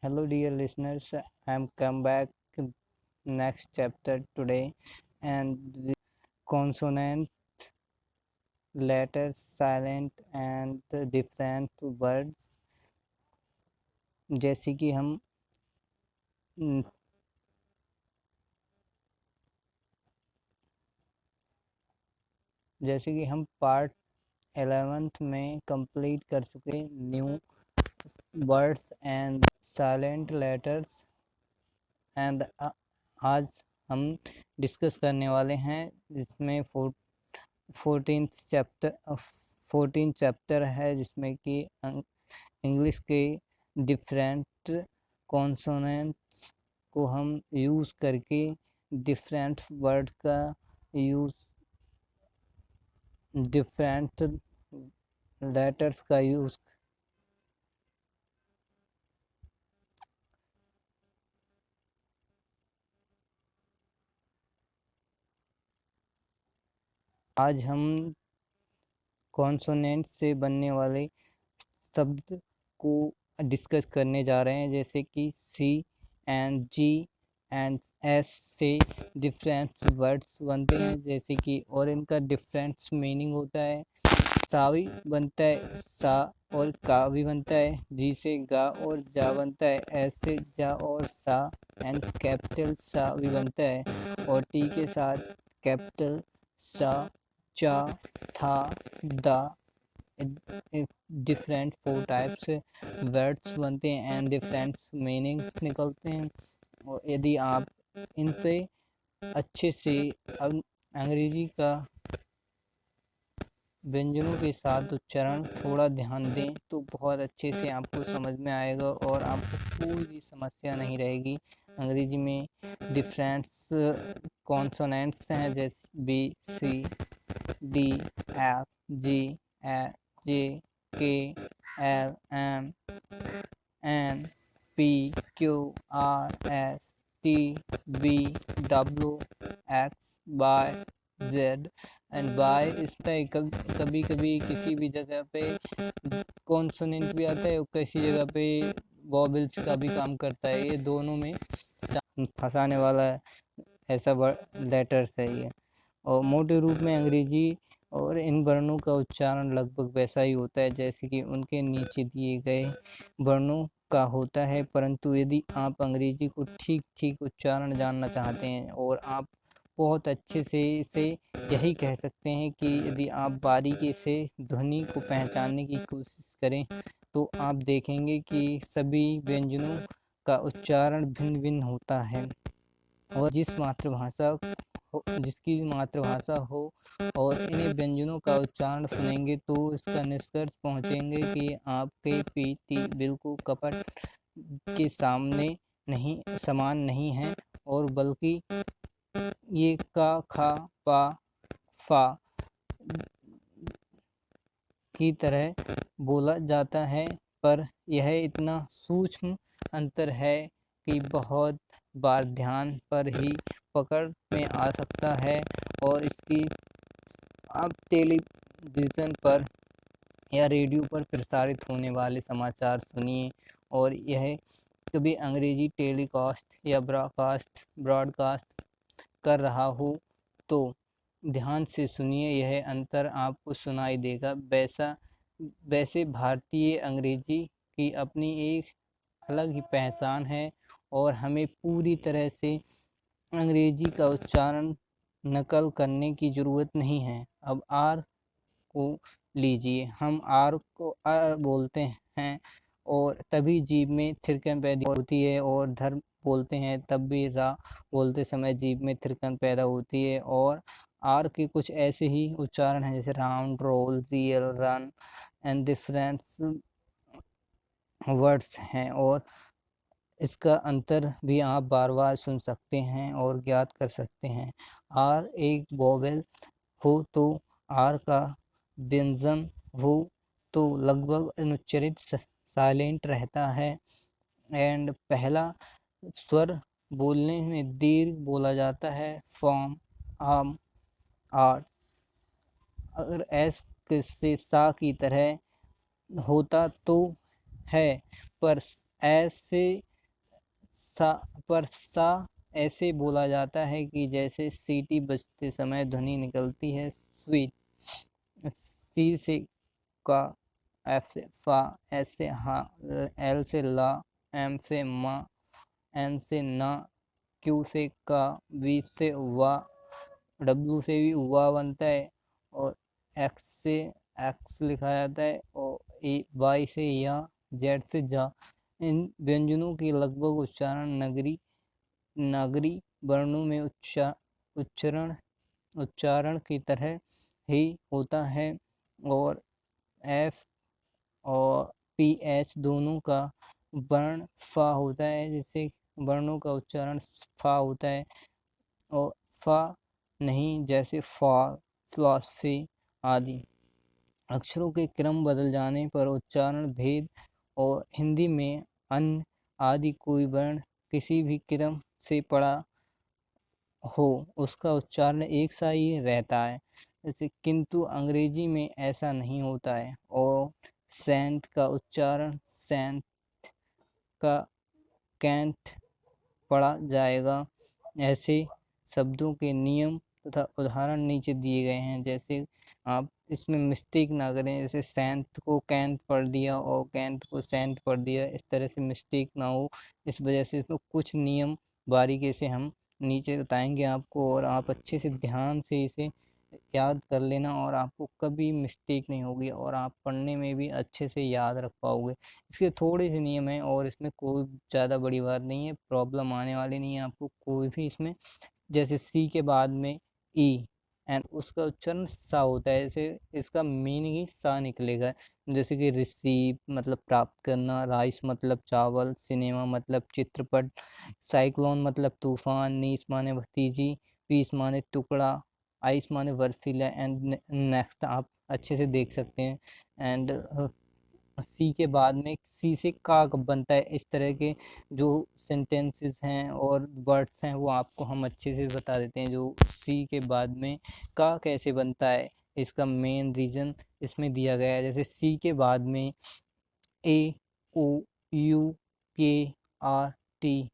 Hello, dear listeners. I'm come back next chapter today, and the consonant, letters, silent and different words. जैसे कि हम न- जैसे कि हम पार्ट 11th में कंप्लीट कर चुके new words and silent letters and आज हम डिस्कस करने वाले हैं जिसमें 14 चैप्टर है जिसमें कि इंग्लिश के डिफरेंट कॉन्सोनेंट्स को हम यूज़ करके डिफरेंट वर्ड का यूज़ डिफरेंट लेटर्स का यूज़ आज हम कॉन्सोनेंट से बनने वाले शब्द को डिस्कस करने जा रहे हैं जैसे कि सी एंड जी एंड एस से डिफरेंट वर्ड्स बनते हैं जैसे कि और इनका डिफरेंट मीनिंग होता है। सा भी बनता है सा और का भी बनता है। जी से गा और जा बनता है। एस से जा और सा एंड कैपिटल सा भी बनता है और टी के साथ कैपिटल सा चा था दा डिफरेंट 4 टाइप्स वर्ड्स बनते हैं एंड डिफरेंट मीनिंग्स निकलते हैं। और यदि आप इन पे अच्छे से अंग्रेजी का व्यंजनों के साथ उच्चारण थोड़ा ध्यान दें तो बहुत अच्छे से आपको समझ में आएगा और आपको कोई भी समस्या नहीं रहेगी। अंग्रेजी में डिफरेंट्स कॉन्सोनेंट्स हैं जैसे B C D F G A J K L M N P Q R S T B W X Y Z and Y इस पर कभी कभी किसी भी जगह पे कॉन्सोनेंट भी आता है और किसी जगह पे वॉवेल्स का भी काम करता है। ये दोनों में फंसाने वाला ऐसा लेटर्स है ये। और मोटे रूप में अंग्रेजी और इन वर्णों का उच्चारण लगभग वैसा ही होता है जैसे कि उनके नीचे दिए गए वर्णों का होता है, परंतु यदि आप अंग्रेजी को ठीक ठीक उच्चारण जानना चाहते हैं और आप बहुत अच्छे से इसे यही कह सकते हैं कि यदि आप बारीकी से ध्वनि को पहचानने की कोशिश करें तो आप देखेंगे कि सभी व्यंजनों का उच्चारण भिन्न भिन्न होता है और जिसकी मातृभाषा हो और इन्हें व्यंजनों का उच्चारण सुनेंगे तो इसका निष्कर्ष पहुँचेंगे कि आपके पीती बिल्कुल कपट के सामने नहीं समान नहीं है और बल्कि ये का खा पा फा की तरह बोला जाता है, पर यह इतना सूक्ष्म अंतर है कि बहुत बार ध्यान पर ही पकड़ में आ सकता है और इसकी आप टेलीविज़न पर या रेडियो पर प्रसारित होने वाले समाचार सुनिए और यह कभी अंग्रेजी टेलीकास्ट या ब्रॉडकास्ट कर रहा हो तो ध्यान से सुनिए, यह अंतर आपको सुनाई देगा। वैसे भारतीय अंग्रेजी की अपनी एक अलग ही पहचान है और हमें पूरी तरह से अंग्रेजी का उच्चारण नकल करने की ज़रूरत नहीं है। अब आर को लीजिए, हम आर को आर बोलते हैं और तभी जीभ में थिरकन पैदा होती है और धर बोलते हैं तब भी रा बोलते समय जीभ में थिरकन पैदा होती है। और आर के कुछ ऐसे ही उच्चारण हैं जैसे round roll real run and different words हैं और इसका अंतर भी आप बार बार सुन सकते हैं और ज्ञात कर सकते हैं। आर एक वोवेल हो तो आर का व्यंजन हो तो लगभग अनुच्चरित साइलेंट रहता है एंड पहला स्वर बोलने में दीर्घ बोला जाता है फॉर्म आम आर। अगर एस से सा की तरह होता तो है, पर ऐसे सा पर सा ऐसे बोला जाता है कि जैसे सीटी बजते समय ध्वनि निकलती है। स्वीट, सी से का, एफ से फा, एस से हा, एल से ला, एम से मा, एन से ना, क्यू से का, वी से वा, डब्लू से भी वा बनता है, और एक्स से एक्स लिखा जाता है, और ए वाई से या, जेड से जा। इन व्यंजनों की लगभग उच्चारण नागरी वर्णों में उच्चारण की तरह ही होता है, और एफ और पी एच दोनों का वर्ण फा होता है, जिससे वर्णों का उच्चारण फा होता है, और फा नहीं, जैसे फॉल, फिलॉसफी आदि। अक्षरों के क्रम बदल जाने पर उच्चारण भेद, और हिंदी में अन्य आदि कोई वर्ण किसी भी क्रम से पड़ा हो उसका उच्चारण एक सा ही रहता है, जैसे किंतु अंग्रेजी में ऐसा नहीं होता है, और सेंट का उच्चारण सेंट का कैंट पढ़ा जाएगा। ऐसे शब्दों के नियम तथा उदाहरण नीचे दिए गए हैं, जैसे आप इसमें मिस्टेक ना करें, जैसे सेंट को कैंट पढ़ दिया और कैंट को सेंट पढ़ दिया, इस तरह से मिस्टेक ना हो। इस वजह से इसमें कुछ नियम बारीकी से हम नीचे बताएंगे आपको, और आप अच्छे से ध्यान से इसे याद कर लेना, और आपको कभी मिस्टेक नहीं होगी, और आप पढ़ने में भी अच्छे से याद रख पाओगे। इसके थोड़े से नियम हैं, और इसमें कोई ज़्यादा बड़ी बात नहीं है, प्रॉब्लम आने वाली नहीं है आपको कोई भी इसमें। जैसे सी के बाद में ई एंड उसका उच्चारण सा होता है, जैसे इसका मीनिंग ही सा निकलेगा। जैसे कि रिसीव मतलब प्राप्त करना, राइस मतलब चावल, सिनेमा मतलब चित्रपट, साइक्लोन मतलब तूफान, नीस माने भतीजी, पीस माने टुकड़ा, आइस माने बर्फीला, एंड नेक्स्ट आप अच्छे से देख सकते हैं। एंड सी के बाद में सी से का कब बनता है, इस तरह के जो सेंटेंसेस हैं और वर्ड्स हैं वो आपको हम अच्छे से बता देते हैं। जो सी के बाद में का कैसे बनता है, इसका मेन रीज़न इसमें दिया गया है। जैसे सी के बाद में ए, ओ, यू, के, आर, टी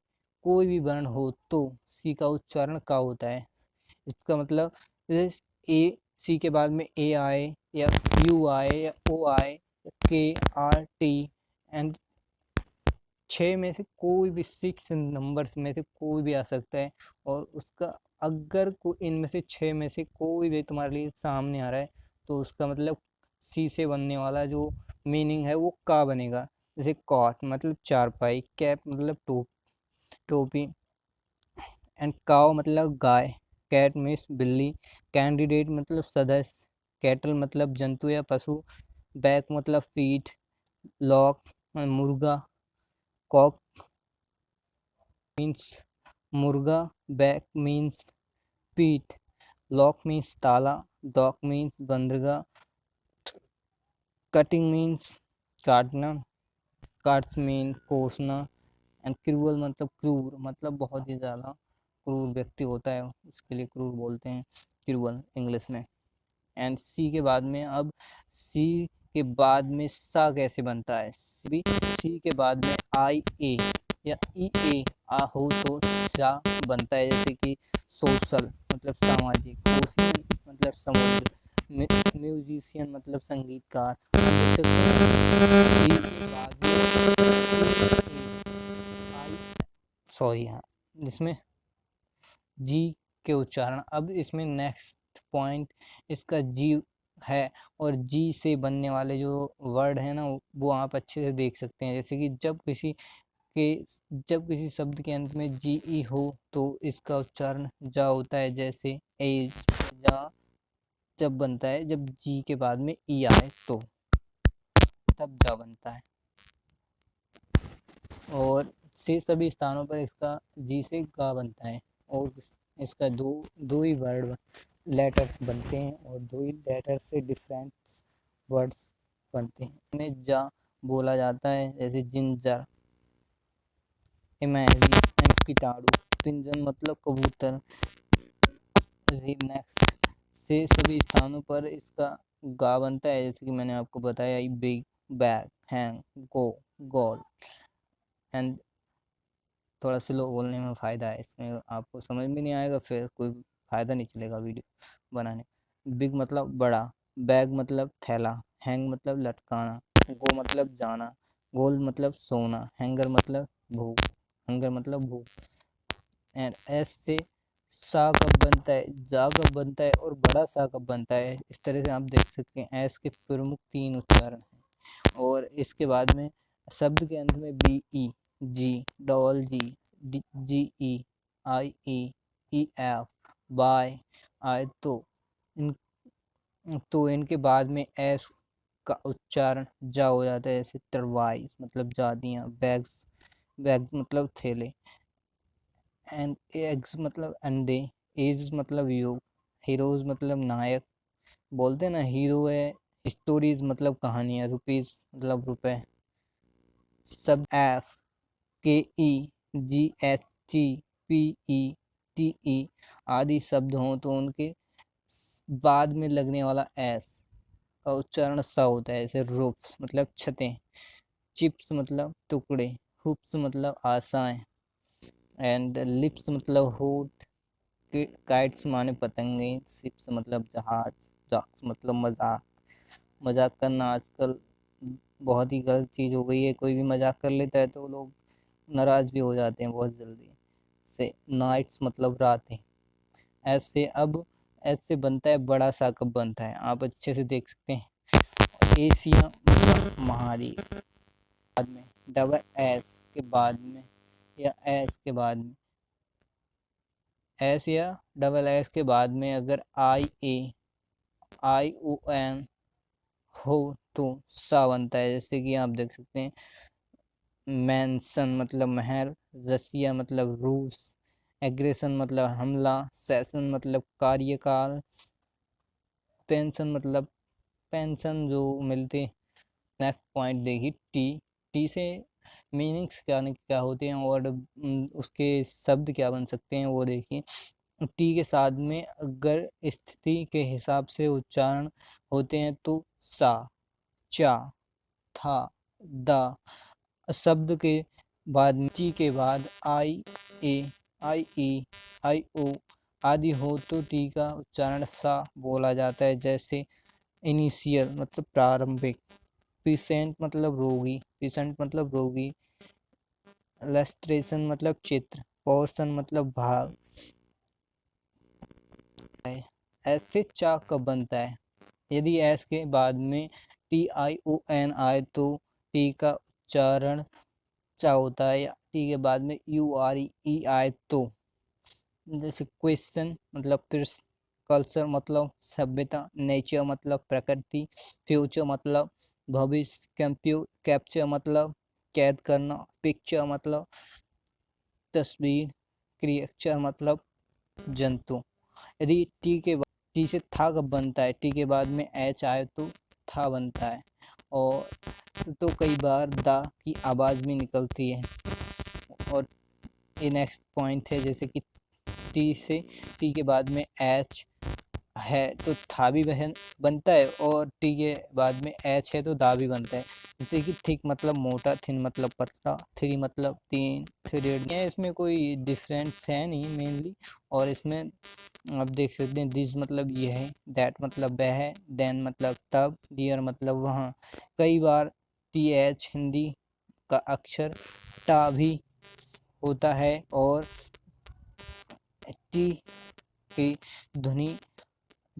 कोई भी वर्ण हो तो सी का उच्चारण का होता है। इसका मतलब जैसे ए, सी के बाद में ए आए या यू आए या ओ आए, के, आर, टी एंड 6 में से कोई भी 6 नंबर्स में से कोई भी आ सकता है, और उसका अगर इनमें से 6 में से कोई भी तुम्हारे लिए सामने आ रहा है तो उसका मतलब सी से बनने वाला जो मीनिंग है वो का बनेगा। जैसे कॉट मतलब चारपाई, कैप मतलब टोपी, एंड काव मतलब गाय, कैट मीन्स बिल्ली, कैंडिडेट मतलब सदस्य, कैटल मतलब जंतु या पशु, बैक मतलब फीट, लॉक मुर्गा, कॉक मीन्स मुर्गा, बैक मीन्स पीठ, लॉक मीन्स ताला, डॉग मीन्स बंदरगाह, कटिंग मीन्स काटना, काट्स मीन कोसना, एंड क्रूअल मतलब क्रूर मतलब बहुत ही ज़्यादा क्रूर व्यक्ति होता है उसके लिए क्रूर बोलते हैं, क्रूअल इंग्लिश में। एंड सी के बाद में अब सी के बाद में सा कैसे बनता है, सी के बाद में आई ए या ई ए आ हो तो सा बनता है। जैसे कि सोशल मतलब सामाजिक, ओशियन मतलब समुद्र, म्यूजिशियन मतलब संगीतकार। सॉरी हाँ, जिसमें जी के उच्चारण, अब इसमें नेक्स्ट पॉइंट इसका जी है, और जी से बनने वाले जो वर्ड है ना वो आप अच्छे से देख सकते हैं। जैसे कि जब किसी शब्द के अंत में जी ई हो तो इसका उच्चारण जा होता है। जैसे एज, जा जब बनता है जब जी के बाद में ई आए तो तब जा बनता है, और से सभी स्थानों पर इसका जी से गा बनता है, और इसका दो ही वर्ड लेटर्स बनते हैं, और दो ही लेटर्स से डिफरेंट वर्ड्स बनते हैं। में जा बोला जाता है, जैसे जिंजर, इमेजिन, कीटाणु, पिंजन मतलब कबूतर। नेक्स्ट से सभी स्थानों पर इसका गा बनता है, जैसे कि मैंने आपको बताया big, bag, hang, go, goal, and थोड़ा स्लो बोलने में फ़ायदा है, इसमें आपको समझ में नहीं आएगा, फिर कोई फ़ायदा नहीं चलेगा वीडियो बनाने। बिग मतलब बड़ा, बैग मतलब थैला, हैंग मतलब लटकाना, गो मतलब जाना, गोल मतलब सोना, हैंगर मतलब भूख, हंगर मतलब भूख। एंड एस से सा कब बनता है, जा कब बनता है और बड़ा सा कब बनता है, इस तरह से आप देख सकते हैं। एस के प्रमुख 3 उच्चारण हैं और इसके बाद में शब्द के अंत में बी ई, जी, डबल जी, जी ई, आई ई एफ, बाय, आए तो इनके बाद में एस का उच्चारण जा हो जाता है, जैसे तरवाइज मतलब जादियाँ, बैग्स मतलब थैले, एंड एग्स मतलब अंडे, एज मतलब युग, हीरोज मतलब नायक, बोलते हैं ना हीरो है, स्टोरीज मतलब कहानियाँ, रुपीज मतलब रुपए। सब F K E G H T P E T E आदि शब्द हों तो उनके बाद में लगने वाला एस का उच्चारण सा होता है, जैसे रूफ्स मतलब छतें, चिप्स मतलब टुकड़े, हुप्स मतलब आशाएं, एंड लिप्स मतलब होठ, काइट्स माने पतंगे, शिप्स मतलब जहाज, जॉक्स मतलब मजाक। मजाक करना आजकल बहुत ही गलत चीज़ हो गई है, कोई भी मजाक कर लेता है तो लोग नाराज़ भी हो जाते हैं बहुत जल्दी से। नाइट्स मतलब रातें। ऐसे अब ऐसे बनता है बड़ा सा कब बनता है, आप अच्छे से देख सकते हैं। एशिया मतलब महाद्वीप, बाद में डबल एस के बाद में या एस के बाद में, एस या डबल एस के बाद में अगर आई ओ एन हो तो सा बनता है, जैसे कि आप देख सकते हैं। मैंसन मतलब महल, रसिया मतलब रूस, एग्रेशन मतलब हमला, सेशन मतलब कार्यकाल, पेंशन मतलब पेंशन जो मिलते। नेक्स्ट पॉइंट देखिए टी। टी से मीनिंग्स क्या होते हैं और उसके शब्द क्या बन सकते हैं वो देखिए। टी के साथ में अगर स्थिति के हिसाब से उच्चारण होते हैं तो सा, चा, था, दा। शब्द के बाद में टी के बाद ए, आई ओ आदि हो तो टी का उच्चारण सा बोला जाता है, जैसे इनिशियल मतलब प्रारंभिक, पेशेंट मतलब रोगी, इलस्ट्रेशन मतलब चित्र, पोर्शन मतलब भाग। ऐसे चा कब बनता है, यदि एस के बाद में TION आए तो टी का उच्चारण चा होता है, या टी के बाद में URE आए तो, जैसे क्वेश्चन मतलब प्रश्न, कल्चर मतलब सभ्यता, नेचर मतलब प्रकृति, फ्यूचर मतलब भविष्य, कैप्चर मतलब कैद करना, पिक्चर मतलब तस्वीर, क्रिएचर मतलब जंतु। यदि टी से था कब बनता है, टी के बाद में एच आए तो था बनता है, और तो कई बार दा की आवाज़ भी निकलती है। और ये नेक्स्ट पॉइंट है, जैसे कि टी के बाद में एच है तो था भी बनता है, और टी के बाद में एच है तो दा भी बनता है। जैसे कि थिक मतलब मोटा, थिन मतलब पतला, थ्री मतलब तीन, थ्रेड है, इसमें कोई डिफरेंस है नहीं मेनली। और इसमें आप देख सकते हैं दिस मतलब ये है, दैट मतलब वह है, देन मतलब तब, डियर मतलब वहाँ। कई बार टी एच हिंदी का अक्षर टा भी होता है, और टी की ध्वनि,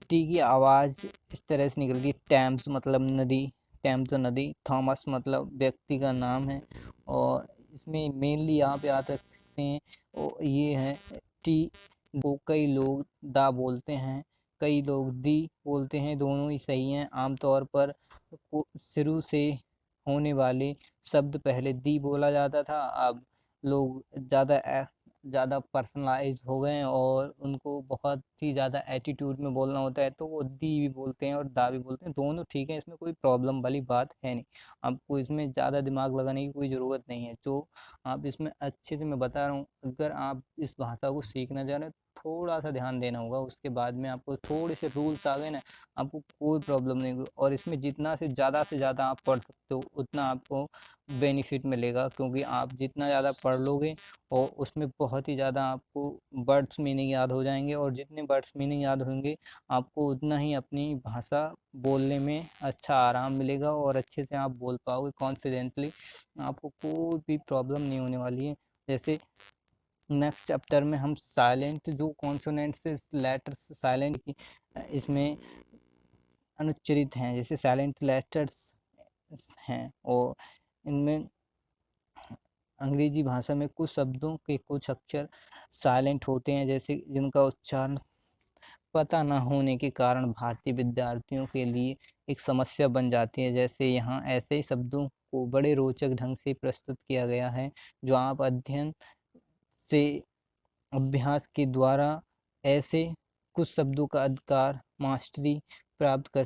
टी की आवाज़ इस तरह से निकलती है। टैम्स मतलब नदी, टैम्स नदी, थॉमस मतलब व्यक्ति का नाम है। और इसमें मेनली यहाँ पे याद रख सकते हैं और ये है टी को कई लोग दा बोलते हैं, कई लोग दी बोलते हैं, दोनों ही सही हैं। आमतौर पर शुरू से होने वाले शब्द पहले दी बोला जाता था, अब लोग ज़्यादा पर्सनलाइज हो गए हैं और उनको बहुत ही ज़्यादा एटीट्यूड में बोलना होता है तो वो दी भी बोलते हैं और दा भी बोलते हैं, दोनों ठीक है, इसमें कोई प्रॉब्लम वाली बात है नहीं। आपको इसमें ज़्यादा दिमाग लगाने की कोई ज़रूरत नहीं है, जो आप इसमें अच्छे से मैं बता रहा हूँ। अगर आप इस भाषा को सीखना चाह रहे हैं थोड़ा सा ध्यान देना होगा। उसके बाद में आपको थोड़े से रूल्स आ गए ना, आपको कोई प्रॉब्लम नहीं होगी। और इसमें जितना से ज़्यादा आप पढ़ सकते हो उतना आपको बेनिफिट मिलेगा, क्योंकि आप जितना ज़्यादा पढ़ लोगे और उसमें बहुत ही ज़्यादा आपको वर्ड्स मीनिंग याद हो जाएंगे, और जितने वर्ड्स मीनिंग याद होंगे आपको उतना ही अपनी भाषा बोलने में अच्छा आराम मिलेगा और अच्छे से आप बोल पाओगे कॉन्फिडेंटली। आपको कोई भी प्रॉब्लम नहीं होने वाली है। जैसे नेक्स्ट चैप्टर में हम साइलेंट जो कॉन्सोनेंट से लेटर्स साइलेंट की इसमें अनुच्चरित हैं, जैसे साइलेंट लेटर्स हैं, और इनमें अंग्रेजी भाषा में कुछ शब्दों के कुछ अक्षर साइलेंट होते हैं, जैसे जिनका उच्चारण पता न होने के कारण भारतीय विद्यार्थियों के लिए एक समस्या बन जाती है। जैसे यहाँ ऐसे शब्दों को बड़े रोचक ढंग से प्रस्तुत किया गया है, जो आप अध्ययन से अभ्यास के द्वारा ऐसे कुछ शब्दों का अधिकार मास्टरी प्राप्त कर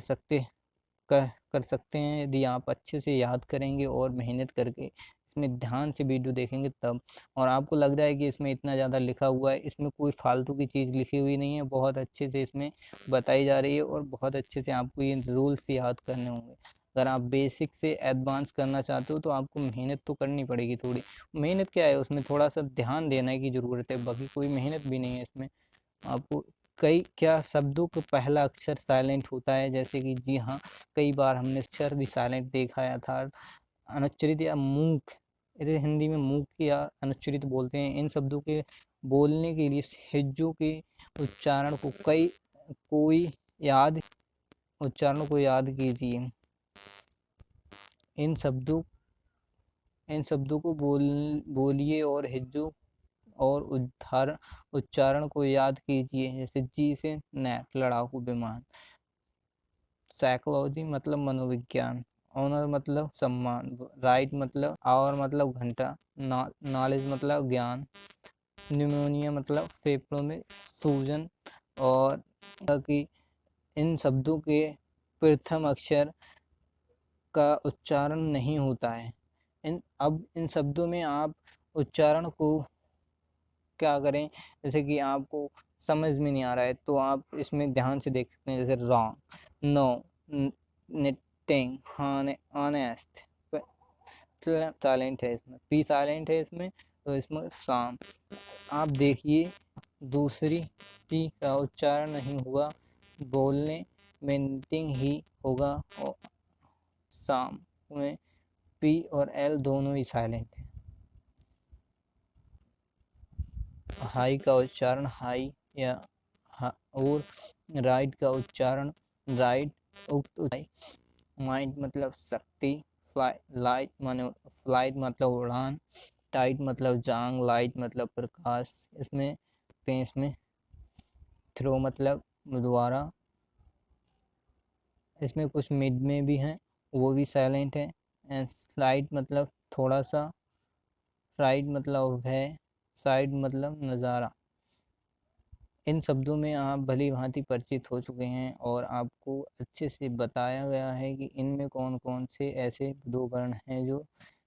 सकते हैं, यदि आप अच्छे से याद करेंगे और मेहनत करके इसमें ध्यान से वीडियो देखेंगे तब। और आपको लग रहा है कि इसमें इतना ज़्यादा लिखा हुआ है, इसमें कोई फालतू की चीज़ लिखी हुई नहीं है, बहुत अच्छे से इसमें बताई जा रही है और बहुत अच्छे से आपको ये रूल्स याद करने होंगे। अगर आप बेसिक से एडवांस करना चाहते हो तो आपको मेहनत तो करनी पड़ेगी थोड़ी। मेहनत क्या है, उसमें थोड़ा सा ध्यान देने की ज़रूरत है, बाकी कोई मेहनत भी नहीं है इसमें। आपको कई क्या शब्दों का पहला अक्षर साइलेंट होता है, जैसे कि जी हाँ, कई बार हमने अक्षर भी साइलेंट देखा है, अर्थात अनुच्चरित या मूक, इसे हिंदी में मूक या अनुच्चरित बोलते हैं। इन शब्दों के बोलने के लिए हिज्जों के उच्चारण को याद कीजिए। इन शब्दों को बोलिए और हिज्जों और उच्चारण को याद कीजिए। जैसे जी से नेट लड़ाकू विमान, साइकोलॉजी मतलब मनोविज्ञान, ऑनर मतलब सम्मान, राइट मतलब आवर मतलब घंटा, नॉलेज मतलब ज्ञान, न्यूमोनिया मतलब फेफड़ों में सूजन। और कि इन शब्दों के प्रथम अक्षर का उच्चारण नहीं होता है। इन शब्दों में आप उच्चारण को क्या करें, जैसे कि आपको समझ में नहीं आ रहा है तो आप इसमें ध्यान से देख सकते हैं। जैसे wrong, no, knitting, honest, silent है इसमें, पी साइलेंट है इसमें, तो इसमें शाम। आप देखिए दूसरी टी का उच्चारण नहीं हुआ, बोलने में निटिंग ही होगा, और शाम में पी और एल दोनों ही साइलेंट है। हाई का उच्चारण हाई या और राइट का उच्चारण राइट, माइंड मतलब शक्ति, फ्लाइट मतलब उड़ान, टाइट मतलब जांग, लाइट मतलब प्रकाश। इसमें थ्रो मतलब द्वारा। इसमें कुछ मिड में भी हैं, वो भी साइलेंट है। एंड स्लाइड मतलब थोड़ा सा, फ्राइड मतलब है, साइड मतलब नज़ारा। इन शब्दों में आप भली भांति परिचित हो चुके हैं और आपको अच्छे से बताया गया है कि इनमें कौन कौन से ऐसे दो वर्ण हैं जो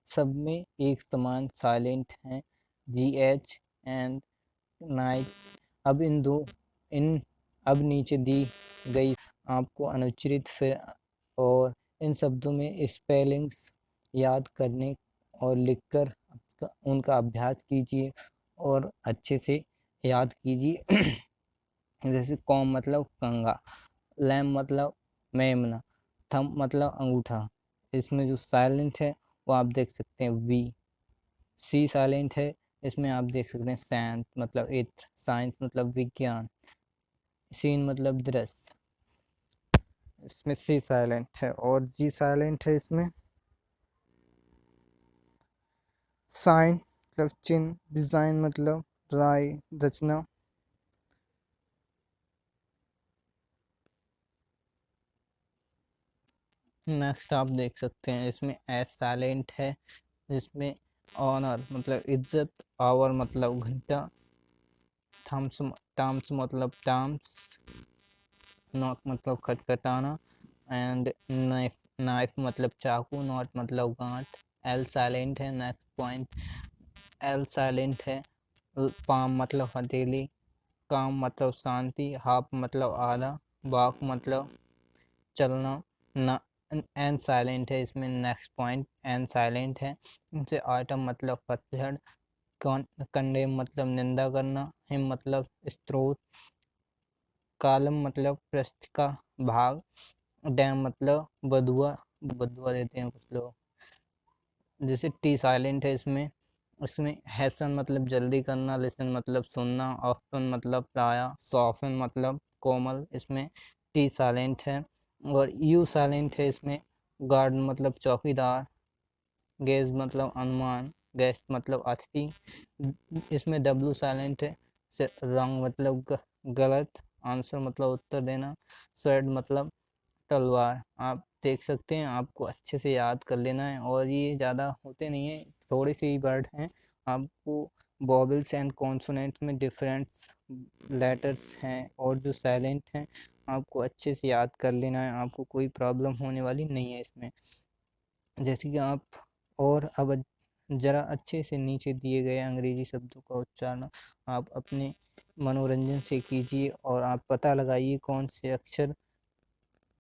सब में एक समान साइलेंट हैं, जी एच एंड नाइट। अब अब नीचे दी गई आपको अनुच्चरित फिर और इन शब्दों में स्पेलिंग्स याद करने और लिखकर उनका अभ्यास कीजिए और अच्छे से याद कीजिए। जैसे कॉम मतलब कंगा, लैम मतलब मेमना, थम मतलब अंगूठा। इसमें जो साइलेंट है वो आप देख सकते हैं वी। सी साइलेंट है, इसमें आप देख सकते हैं सैंत मतलब इत्र, साइंस मतलब विज्ञान, सीन मतलब दृश्य। इसमें सी साइलेंट है और जी साइलेंट है। इसमें साइन मतलब चिन्ह, डिजाइन मतलब राय रचना। नेक्स्ट आप देख सकते हैं इसमें एस साइलेंट है, जिसमें ऑनर मतलब इज्जत, आवर मतलब घंटा, टर्म्स मतलब टर्म्स, नॉक मतलब खटखटाना, एंड नाइफ मतलब चाकू, नॉट मतलब गांठ। एल साइलेंट है, नेक्स्ट पॉइंट एल साइलेंट है, पाम मतलब हथेली, काम मतलब शांति, हाफ मतलब आधा, वॉक मतलब चलना, ना एंड साइलेंट है इसमें। नेक्स्ट पॉइंट एंड साइलेंट है। इनसे आइटम मतलब पतझड़, कंडेम मतलब निंदा करना, हिम मतलब स्रोत, कालम मतलब पृष्ठिका भाग, डैम मतलब बदुआ, बदुआ देते हैं कुछ लोग। जैसे टी साइलेंट है इसमें। इसमें हैसन मतलब जल्दी करना, लिसन मतलब सुनना, ऑफन मतलब प्राया, सॉफन मतलब कोमल, इसमें टी साइलेंट है। और यू साइलेंट है इसमें। गार्ड मतलब चौकीदार, गेज मतलब अनुमान, गेस्ट मतलब अतिथि। इसमें डब्लू साइलेंट है। रॉन्ग मतलब गलत, आंसर मतलब उत्तर देना, स्वर्ड मतलब तलवार। आप देख सकते हैं, आपको अच्छे से याद कर लेना है, और ये ज़्यादा होते नहीं हैं, थोड़े से ही वर्ड हैं। आपको वॉवेल्स एंड कॉन्सोनेंट्स में डिफरेंस लेटर्स हैं, और जो साइलेंट हैं आपको अच्छे से याद कर लेना है, आपको कोई प्रॉब्लम होने वाली नहीं है इसमें। जैसे कि आप, और अब ज़रा अच्छे से नीचे दिए गए अंग्रेजी शब्दों का उच्चारण आप अपने मनोरंजन से कीजिए, और आप पता लगाइए कौन से अक्षर